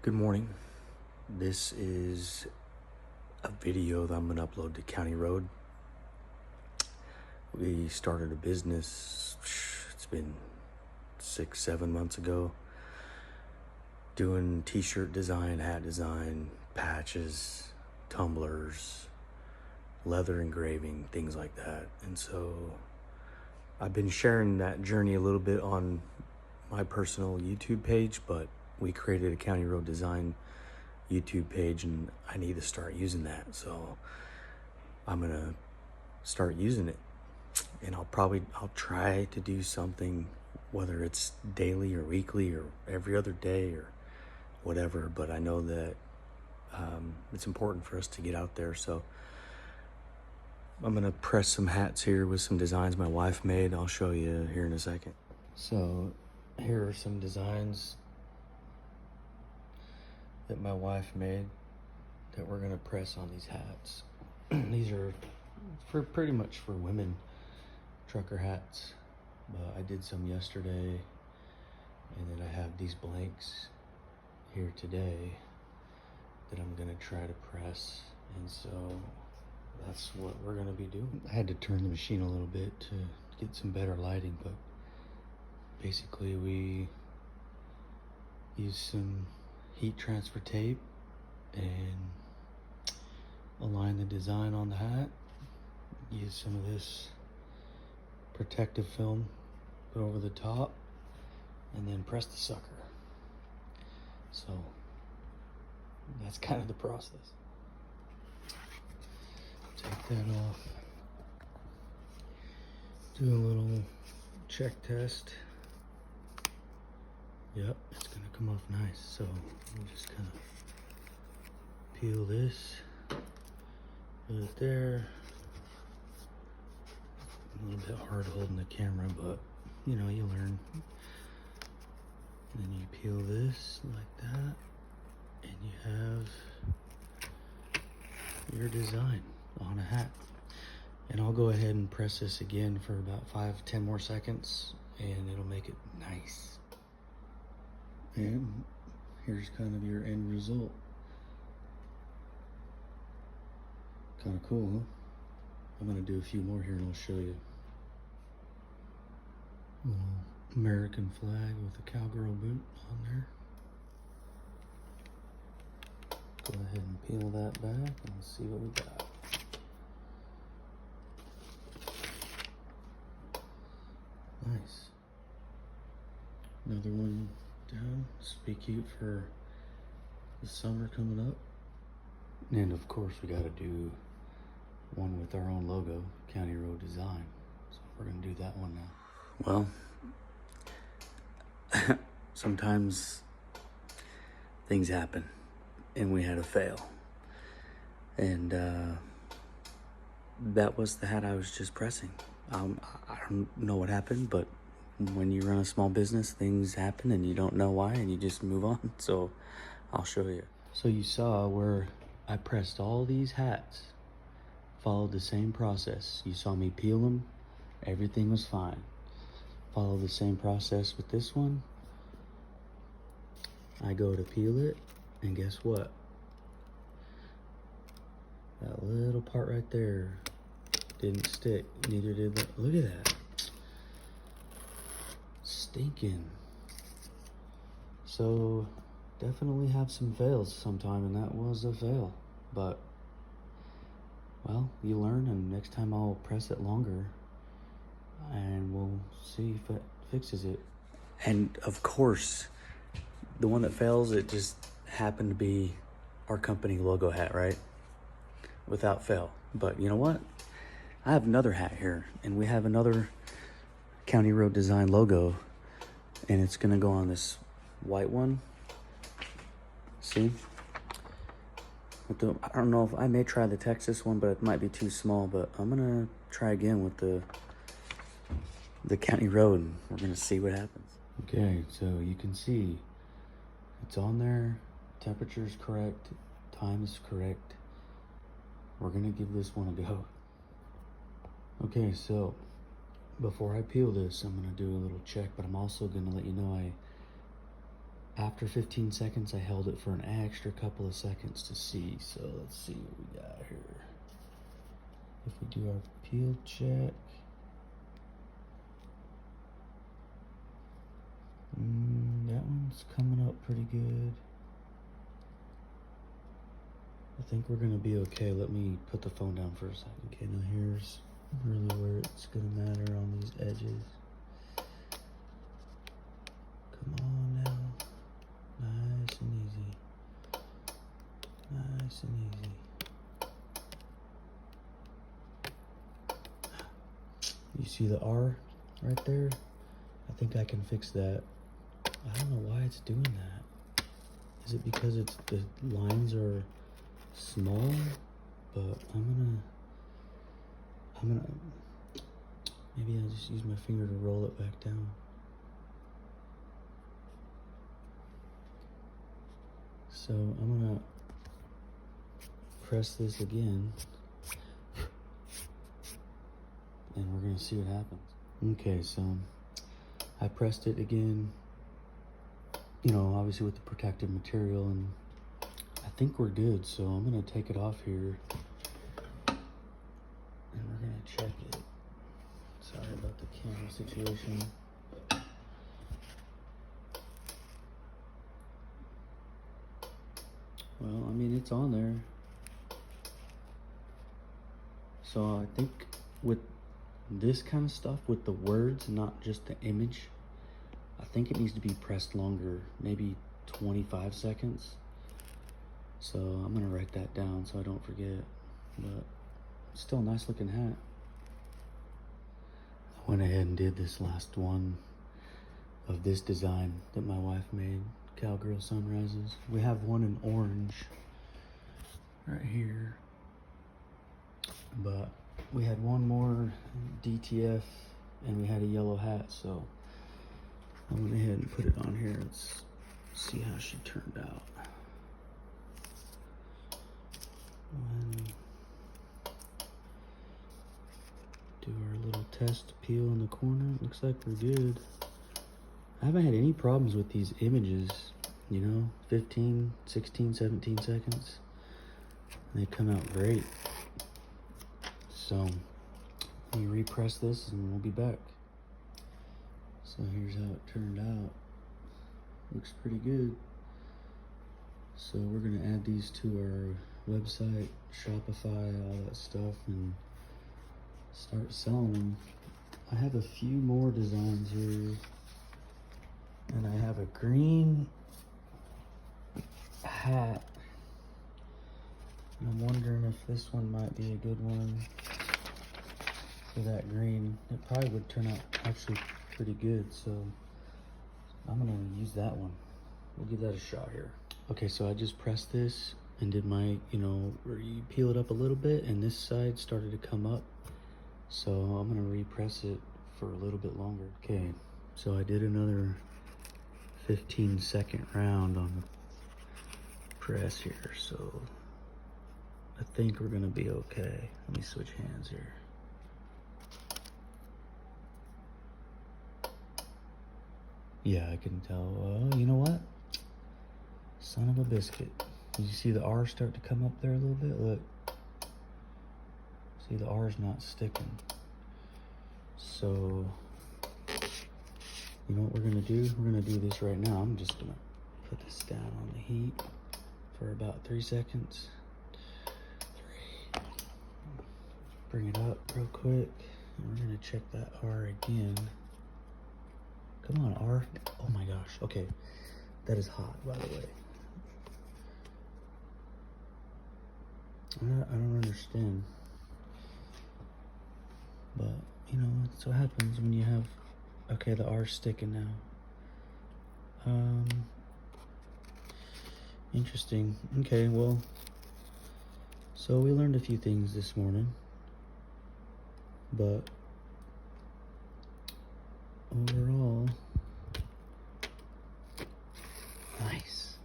Good morning. This is a video that I'm going to upload to County Road. We started a business, it's been 6-7 months ago, doing t-shirt design, hat design, patches, tumblers, leather engraving, things like that. And so I've been sharing that journey a little bit on my personal YouTube page, but we created a County Road Design YouTube page and I need to start using that. So I'm gonna start using it, and I'll try to do something, whether it's daily or weekly or every other day or whatever, but I know that it's important for us to get out there. So I'm gonna press some hats here with some designs my wife made. I'll show you here in a second. So here are some designs that my wife made that we're gonna press on these hats. These are pretty much for women trucker hats, but I did some yesterday, and then I have these blanks here today that I'm gonna try to press, and so that's what we're gonna be doing. I had to turn the machine a little bit to get some better lighting, but basically we use some heat transfer tape and align the design on the hat. Use some of this protective film, put over the top, and then press the sucker. So that's kind of the process. Take that off. Do a little check test. Yep, it's gonna come off nice. So I'm just gonna peel this, put it there. A little bit hard holding the camera, but you know, you learn. And then you peel this like that, and you have your design on a hat. And I'll go ahead and press this again for about 5-10 more seconds, and it'll make it nice. And here's kind of your end result. Kind of cool, huh? I'm gonna do a few more here and I'll show you. Little American flag with a cowgirl boot on there. Go ahead and peel that back and see what we got. Nice. Another one down. This will be cute for the summer coming up. And of course we got to do one with our own logo, County Road Design. So we're gonna do that one now. Well, sometimes things happen and we had a fail. And that was the hat I was just pressing. I don't know what happened, but when you run a small business, things happen and you don't know why, and you just move on. So I'll show you. So you saw where I pressed all these hats, followed the same process. You saw me peel them, everything was fine. Follow the same process with this one. I go to peel it, and guess what? That little part right there didn't stick, neither did that. Look at that. Stinking. So definitely have some fails sometime, and that was a fail. But well, you learn, and next time I'll press it longer and we'll see if it fixes it. And of course, the one that fails, it just happened to be our company logo hat, right? Without fail. But you know what? I have another hat here, and we have another County Road Design logo, and it's gonna go on this white one. See? I don't know if I may try the Texas one, but it might be too small, but I'm gonna try again with the County Road, and we're gonna see what happens. Okay, so you can see it's on there, temperature is correct, time is correct. We're gonna give this one a go. Okay, so before I peel this, I'm gonna do a little check, but I'm also gonna let you know I After 15 seconds, I held it for an extra couple of seconds to see. So let's see what we got here. If we do our peel check, that one's coming up pretty good. I think we're gonna be okay. Let me put the phone down for a second. Okay, now here's really where it's gonna matter on these edges. Come on now. Nice and easy. Nice and easy. You see the R right there? I think I can fix that. I don't know why it's doing that. Is it because the lines are small? But I'm gonna maybe I'll just use my finger to roll it back down. So I'm gonna press this again and we're gonna see what happens. Okay, so I pressed it again, you know, obviously with the protective material, and I think we're good. So I'm gonna take it off here and we're gonna check it. Sorry about the camera situation. Well, I mean, it's on there. So I think with this kind of stuff, with the words, not just the image, I think it needs to be pressed longer, maybe 25 seconds. So I'm gonna write that down so I don't forget. But still a nice looking hat. I went ahead and did this last one of this design that my wife made, Cowgirl Sunrises. We have one in orange right here, but we had one more DTF and we had a yellow hat, so I went ahead and put it on here. Let's see how she turned out. And do our little test peel in the corner. Looks like we're good. I haven't had any problems with these images, you know, 15, 16, 17 seconds. They come out great. So let me repress this and we'll be back. So here's how it turned out. Looks pretty good. So we're gonna add these to our website, Shopify, all that stuff, and start selling them. I have a few more designs here. And I have a green hat. I'm wondering if this one might be a good one for that green. It probably would turn out actually pretty good, so I'm gonna use that one. We'll give that a shot here. Okay, so I just pressed this and did my, you know, where you peel it up a little bit and this side started to come up. So I'm gonna repress it for a little bit longer. Okay, so I did another 15-second round on the press here, so I think we're gonna be okay. Let me switch hands here. Yeah, I can tell. You know what? Son of a biscuit. Did you see the R start to come up there a little bit? Look. See, the R's not sticking. So, you know what we're gonna do? We're gonna do this right now. I'm just gonna put this down on the heat for about 3 seconds. 3. Bring it up real quick. And we're gonna check that R again. Come on, R. Oh my gosh. Okay. That is hot, by the way. I don't understand. But, you know, that's what happens when you have... Okay, the R's sticking now. Interesting. Okay, well, so we learned a few things this morning, but overall, nice.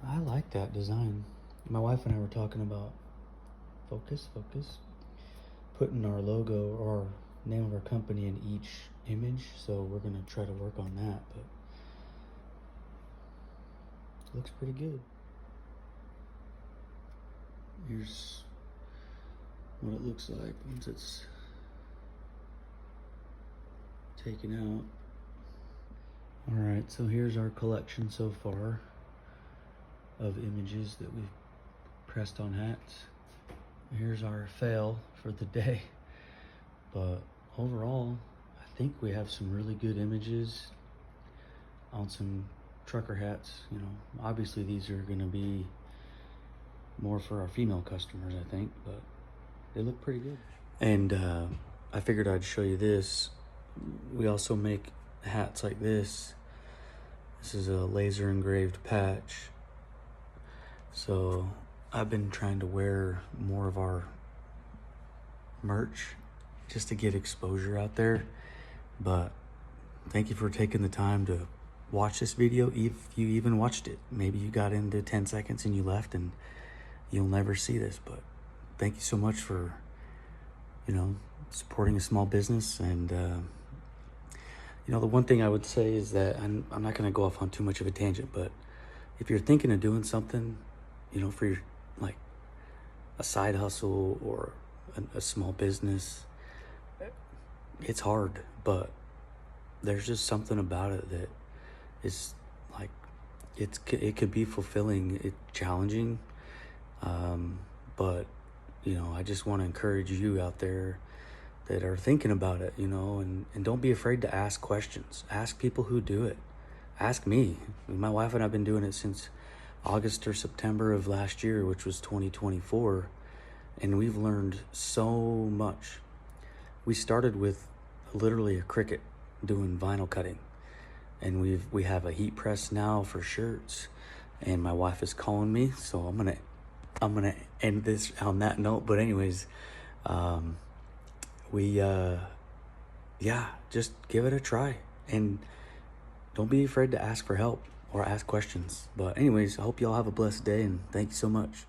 I like that design. My wife and I were talking about focus, putting our logo or name of our company in each image, so we're gonna try to work on that, but it looks pretty good. Here's what it looks like once it's taken out. All right, so here's our collection so far of images that we've pressed on hats. Here's our fail for the day, but overall I think we have some really good images on some trucker hats. You know, obviously these are going to be more for our female customers, I think, but they look pretty good. And I figured I'd show you this. We also make hats like this. This is a laser engraved patch. So I've been trying to wear more of our merch just to get exposure out there. But thank you for taking the time to watch this video, if you even watched it. Maybe you got into 10 seconds and you left and you'll never see this, but thank you so much for, you know, supporting a small business. And you know, the one thing I would say is that I'm not going to go off on too much of a tangent, but if you're thinking of doing something, you know, for your, like, a side hustle or a small business, it's hard, but there's just something about it that is like, it could be fulfilling, it's challenging, but you know, I just want to encourage you out there that are thinking about it, you know, and don't be afraid to ask questions. Ask people who do it. Ask me. My wife and I have been doing it since August or September of last year, which was 2024, and we've learned so much. We started with literally a Cricut doing vinyl cutting, and we have a heat press now for shirts, and my wife is calling me, so I'm gonna end this on that note. But anyways, yeah, just give it a try, and don't be afraid to ask for help or ask questions. But anyways, I hope y'all have a blessed day, and thank you so much.